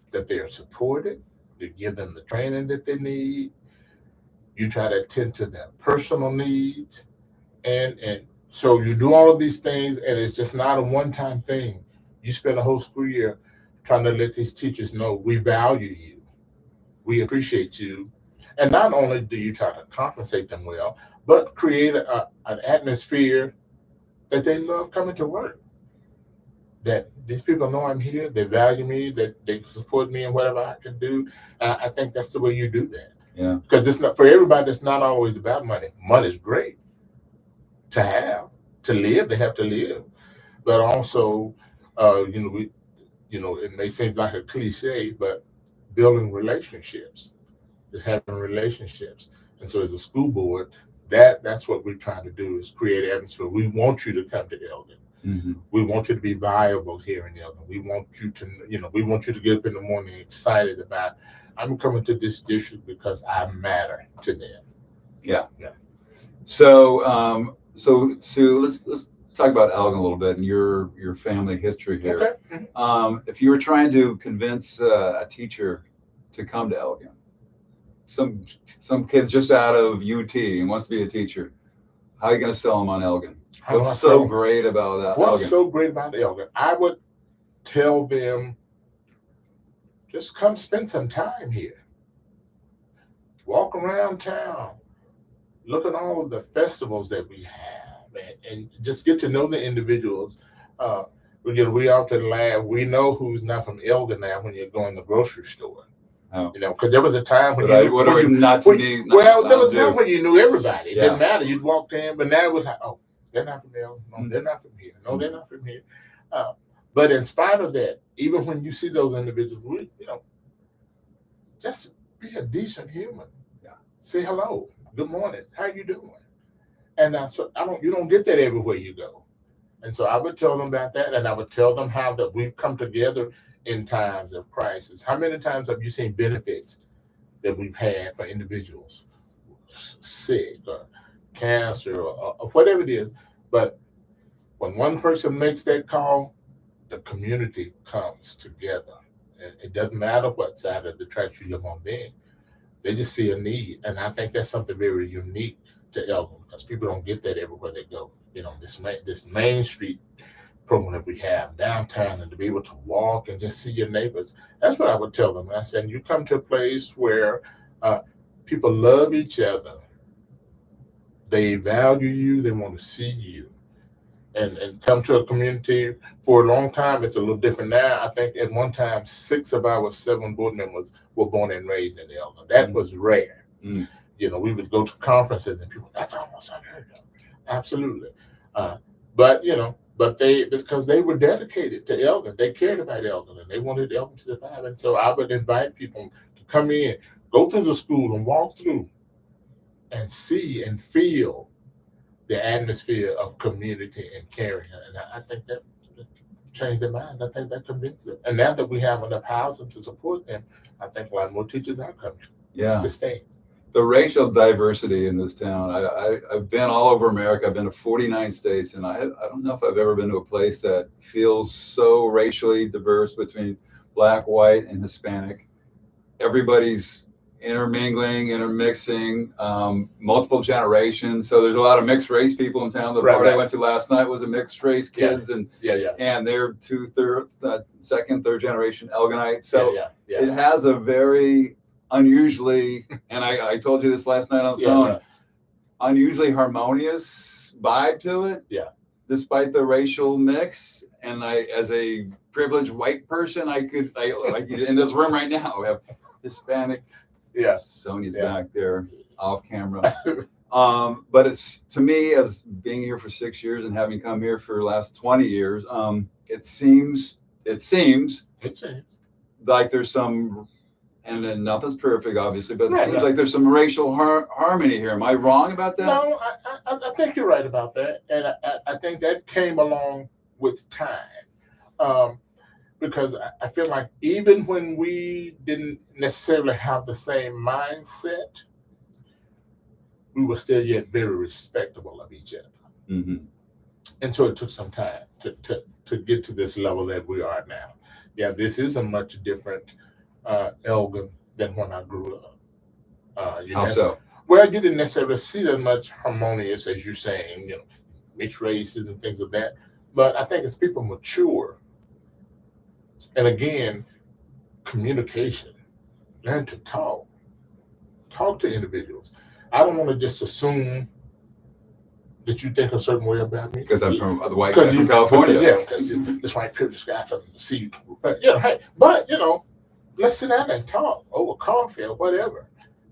that they're supported, you give them the training that they need. You try to attend to their personal needs. And so you do all of these things, and it's just not a one-time thing. You spend a whole school year trying to let these teachers know we value you, we appreciate you. And not only do you try to compensate them well, but create an atmosphere that they love coming to work. That these people know I'm here, they value me, that they support me in whatever I can do. I think that's the way you do that. Yeah. Because it's not for everybody. It's not always about money. Money's great to have, to live. They have to live, but also, it may seem like a cliche, but building relationships, just having relationships. And so, as a school board, that's what we're trying to do, is create an atmosphere. We want you to come to Elgin. Mm-hmm. We want you to be viable here in Elgin. We want you to get up in the morning excited about, I'm coming to this district because I matter to them. Yeah. So, Sue, let's talk about Elgin a little bit and your family history here. Okay. Mm-hmm. If you were trying to convince a teacher to come to Elgin, some kid's just out of UT and wants to be a teacher, how are you going to sell them on Elgin? What's so great about Elgin? What's so great about Elgin? I would tell them, just come spend some time here. Walk around town. Look at all of the festivals that we have, and just get to know the individuals. We out to the lab. We know who's not from Elgin now when you're going to the grocery store. Oh. Because there was a time when there was a time when you knew everybody. It didn't matter. You'd walk in, but now it was like, oh, they're not from Elgin. No, they're not from here. No, they're not from here. But in spite of that, even when you see those individuals, just be a decent human. Yeah. Say hello. Good morning. How you doing? And so you don't get that everywhere you go. And so I would tell them about that, and I would tell them how that we've come together in times of crisis. How many times have you seen benefits that we've had for individuals sick or cancer or whatever it is? But when one person makes that call, the community comes together. It doesn't matter what side of the tracks you live on then. They just see a need. And I think that's something very unique to Elgin, because people don't get that everywhere they go. This Main Street program that we have downtown, and to be able to walk and just see your neighbors. That's what I would tell them. I said, you come to a place where people love each other. They value you. They want to see you. And come to a community. For a long time, it's a little different now. I think at one time, 6 of our 7 board members were born and raised in Elgin. That was rare. We would go to conferences and people, that's almost unheard of. Absolutely. But because they were dedicated to Elgin, they cared about Elgin and they wanted Elgin to survive. And so I would invite people to come in, go through the school and walk through and see and feel the atmosphere of community and caring. And I think that changed their minds. I think that convinced them. And now that we have enough housing to support them, I think a lot more teachers are coming to stay. The racial diversity in this town, I've been all over America. I've been to 49 states, and I don't know if I've ever been to a place that feels so racially diverse between Black, white, and Hispanic. Everybody's intermixing, multiple generations. So there's a lot of mixed race people in town. The party I went to last night was a mixed race kids, and they're second, third generation Elginite. So it has a very unusually, and I told you this last night on the phone, unusually harmonious vibe to it. Yeah. Despite the racial mix, and I, as a privileged white person, I could in this room right now have Hispanic. Yeah. Sonia's back there off camera. But it's, to me, as being here for 6 years and having come here for the last 20 years, it seems like there's some, and then nothing's perfect, obviously, but it seems like there's some racial harmony here. Am I wrong about that? No, I think you're right about that. And I think that came along with time. Because I feel like even when we didn't necessarily have the same mindset, we were still yet very respectable of each other. Mm-hmm. And so it took some time to get to this level that we are now. Yeah, this is a much different Elgin than when I grew up. How so? Well, you didn't necessarily see that much harmonious, as you're saying, mixed races and things of that. But I think as people mature, and again, communication, learn to talk to individuals. I don't want to just assume that you think a certain way about me. Because I'm from the white guy from California. Yeah, because this white privileged guy from the sea. But let's sit down and talk over coffee or whatever.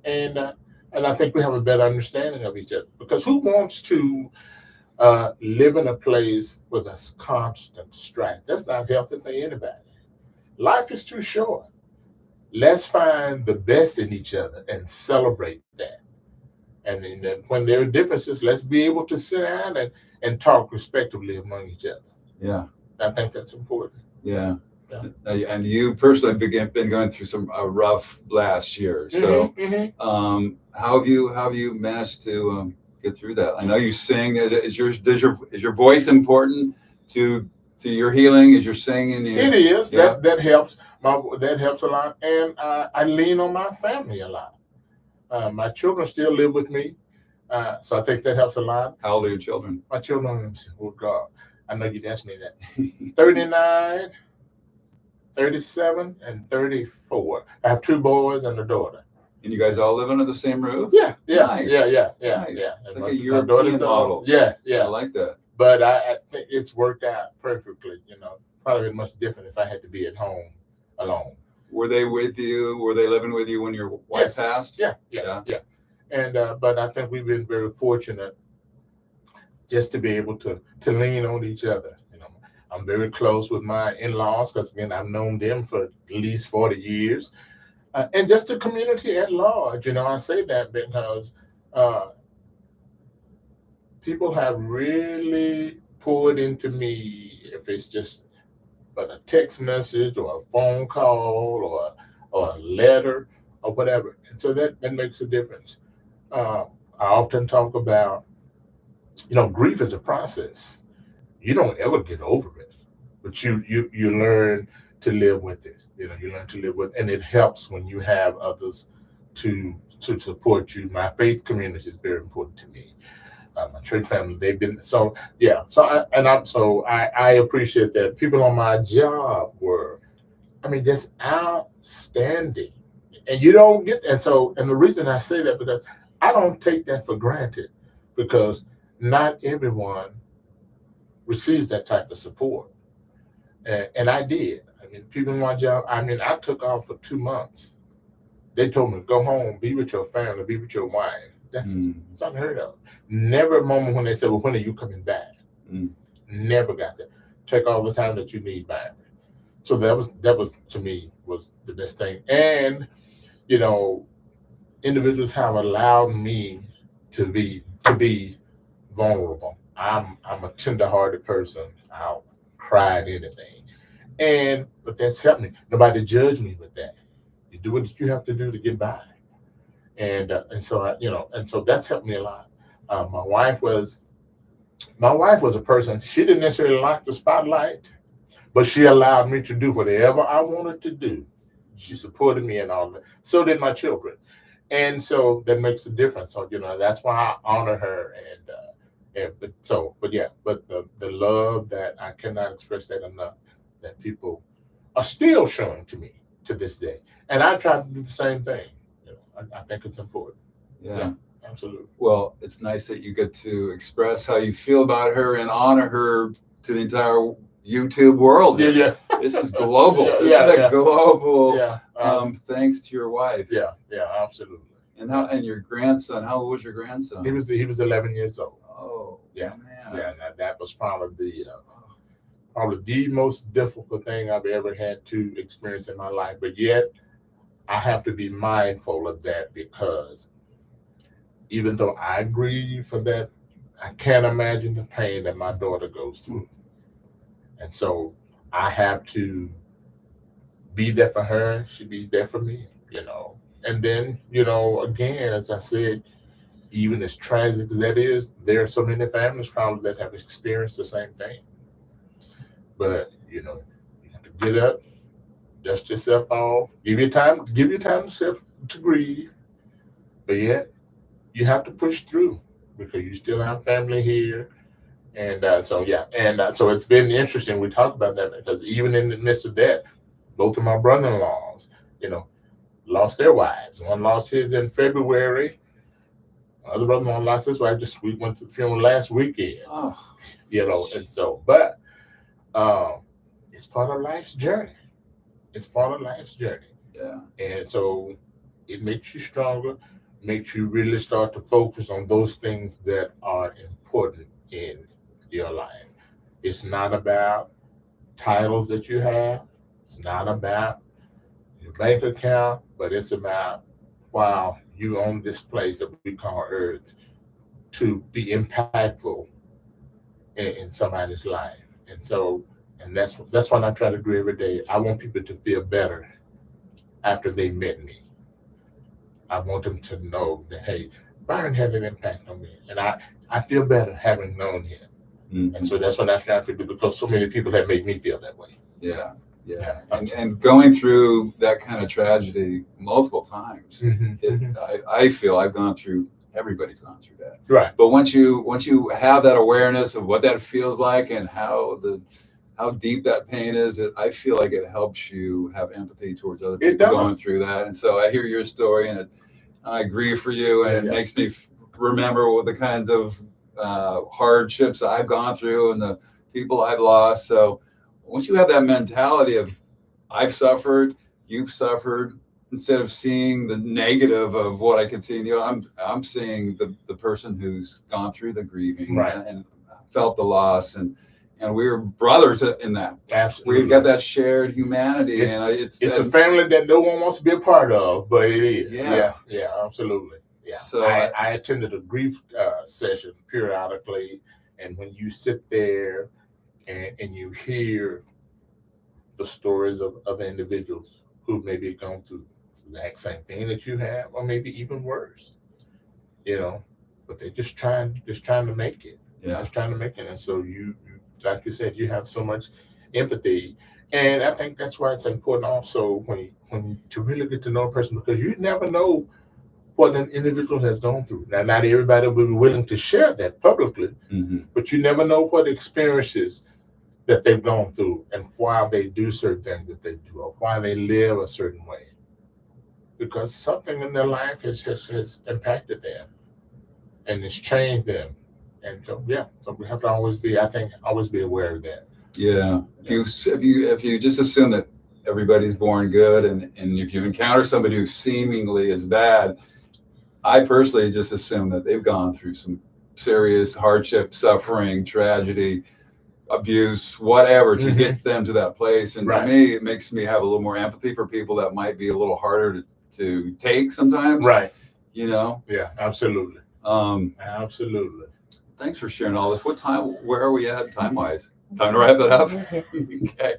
And I think we have a better understanding of each other. Because who wants to live in a place with a constant strife? That's not healthy for anybody. Life is too short. Let's find the best in each other and celebrate that. And then when there are differences, let's be able to sit down and talk respectively among each other. Yeah. I think that's important. Yeah. And you personally been going through some rough last year. So how have you managed to get through that? I know you sing. Is your voice important to your healing? Is your singing? It is. Yeah. That helps. That helps a lot. And I lean on my family a lot. My children still live with me, so I think that helps a lot. How old are your children? My children, oh God, I know you'd ask me that. 39, 37, and 34. I have 2 boys and a daughter. And you guys all live under the same roof? Yeah. Nice. Yeah. It's like a European model. Yeah. I like that. But I think it's worked out perfectly. Probably much different if I had to be at home alone. Were they with you? Were they living with you when your wife passed? Yeah. And but I think we've been very fortunate just to be able to lean on each other. I'm very close with my in-laws because again I've known them for at least 40 years, and just the community at large. I say that because people have really poured into me. If it's just but a text message or a phone call or a letter or whatever. And so that makes a difference. I often talk about, grief is a process. You don't ever get over it, but you learn to live with it. You learn to live with, and it helps when you have others to support you. My faith community is very important to me. My church family, they've been so. I appreciate that. People on my job were, just outstanding, and you don't get. And the reason I say that because I don't take that for granted, because not everyone receives that type of support, and I did. People on my job. I took off for 2 months. They told me go home, be with your family, be with your wife. That's unheard of. Never a moment when they said, well, when are you coming back? Never got that. Take all the time that you need, Byron. So that was to me was the best thing. And you know, individuals have allowed me to be vulnerable. I'm a tender-hearted person. I'll cry at anything, but that's helped me. Nobody judge me with that. You do what you have to do to get by, and so and so that's helped me a lot. My wife was a person. She didn't necessarily like the spotlight, but she allowed me to do whatever I wanted to do. She supported me and all that. So did my children. And so that makes a difference. So, that's why I honor her. But the love that I cannot express that enough, that people are still showing to me to this day. And I try to do the same thing. I think it's important. Yeah, absolutely. Well, it's nice that you get to express how you feel about her and honor her to the entire YouTube world. Yeah. This is global. This is a global. Thanks to your wife. Yeah, absolutely. And your grandson? How old was your grandson? He was 11 years old. Oh, yeah, man. Yeah. That was probably the most difficult thing I've ever had to experience in my life. But yet, I have to be mindful of that, because even though I grieve for that, I can't imagine the pain that my daughter goes through. And so I have to be there for her. She be there for me, And then, again, as I said, even as tragic as that is, there are so many families probably that have experienced the same thing. But, you have to get up, dust yourself off, give you time to grieve. But yet, you have to push through, because you still have family here. And so it's been interesting. We talk about that, because even in the midst of that, both of my brother-in-laws, lost their wives. One lost his in February. Other brother-in-law lost his wife. We went to the funeral last weekend. And so, but it's part of life's journey. Yeah. And so it makes you stronger, makes you really start to focus on those things that are important in your life. It's not about titles that you have. It's not about your bank account, but it's about, wow, you own this place that we call Earth, to be impactful in somebody's life. And so, that's what I try to do every day. I want people to feel better after they met me. I want them to know that, hey, Byron had an impact on me, and I feel better having known him. Mm-hmm. And so that's what I try to do, because so many people have made me feel that way. Yeah. And going through that kind of tragedy multiple times, I feel everybody's gone through that. Right. But once you have that awareness of what that feels like and how deep that pain is, I feel like it helps you have empathy towards other people going through that. And so I hear your story, and I grieve for you, and it makes me remember what the kinds of hardships I've gone through and the people I've lost. So once you have that mentality of I've suffered, you've suffered, instead of seeing the negative of what I can see in you, I'm seeing the person who's gone through the grieving and felt the loss, and we're brothers in that. Absolutely. We've got that shared humanity. It's a family that no one wants to be a part of, but it is. Yeah, absolutely. Yeah. So I attended a grief session periodically, and when you sit there and you hear the stories of individuals who maybe gone through the exact same thing that you have, or maybe even worse, but they're just trying to make it. Just trying to make it. And so you, like you said, you have so much empathy. And I think that's why it's important also when to really get to know a person, because you never know what an individual has gone through. Now, not everybody will be willing to share that publicly, but you never know what experiences that they've gone through and why they do certain things that they do, or why they live a certain way. Because something in their life has impacted them and it's changed them. And so, so we have to always be aware of that. Yeah. If you just assume that everybody's born good, and if you encounter somebody who seemingly is bad, I personally just assume that they've gone through some serious hardship, suffering, tragedy, abuse, whatever, to get them to that place. And to me, it makes me have a little more empathy for people that might be a little harder to take sometimes. Right. You know? Yeah, absolutely. Absolutely. Thanks for sharing all this. What time, where are we at time-wise? Time to wrap it up? Okay.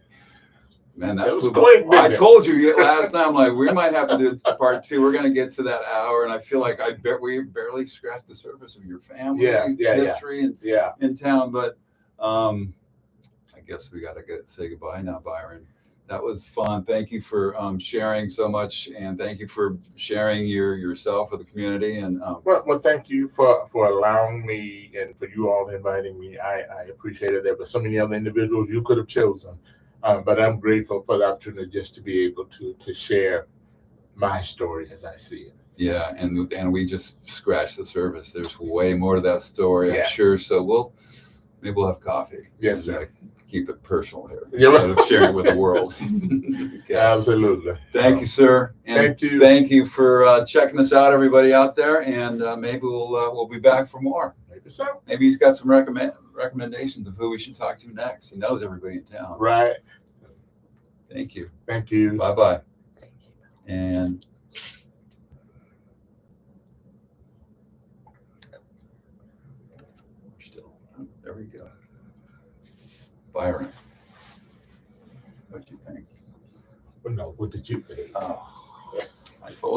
Man, that was flew quick, by. I didn't it? told you last time, like, we might have to do part 2. We're going to get to that hour, and I feel like we barely scratched the surface of your family history in town. But I guess we got to say goodbye now, Byron. That was fun. Thank you for sharing so much, and thank you for sharing yourself with the community. And well, thank you for allowing me and for you all inviting me. I appreciate it. There were so many other individuals you could have chosen. But I'm grateful for the opportunity just to be able to share my story as I see it. Yeah, and we just scratched the surface. There's way more to that story, I'm sure. So maybe we'll have coffee. Yes, sir. Keep it personal here. Yeah, instead of sharing it with the world. Okay. Absolutely. Thank you, sir. And thank you. Thank you for checking us out, everybody out there. And maybe we'll be back for more. Maybe so. Maybe he's got some recommendations of who we should talk to next. He knows everybody in town. Right. Thank you. Thank you. Bye-bye. And we're still, there we go. Byron, what do you think? Well, no, what did you think? Oh, I told you.